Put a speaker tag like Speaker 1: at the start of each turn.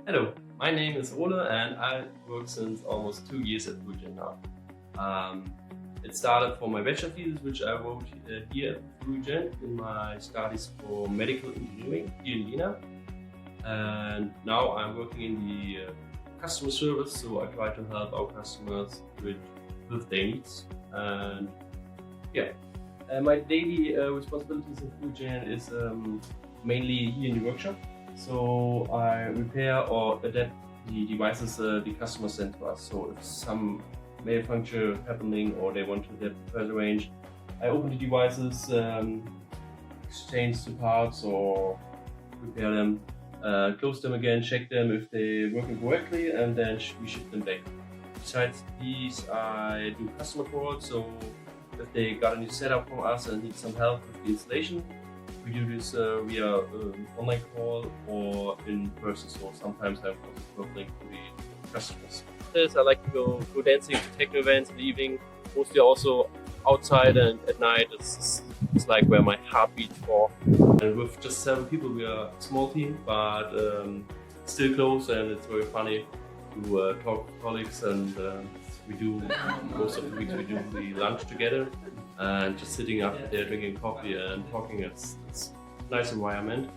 Speaker 1: Hello, my name is Ole and I work since almost 2 years at Fluigent now. Um, it started for my bachelor thesis, which I wrote here at Fluigent in my studies for medical engineering here in Jena. And now I'm working in the customer service, so I try to help our customers with their needs. And yeah, my daily responsibilities in Fluigent is mainly here in the workshop. So I repair or adapt the devices the customer sent to us. So if some malfunction happening or they want to adapt the further range, I open the devices, exchange the parts or repair them, close them again, check them if they're working correctly, and then we ship them back. Besides these, I do customer calls. So if they got a new setup from us and need some help with the installation, we do this via online call or in person. So sometimes I'm also traveling to the customers. I like to go dancing to techno events in the evening, mostly also outside, and at night it's like where my heart beats for. And with just 7 people, we are a small team, but still close, and it's very funny to talk with colleagues. And we do most of the weeks we do the lunch together, and just sitting up there drinking coffee and talking. It's a nice environment.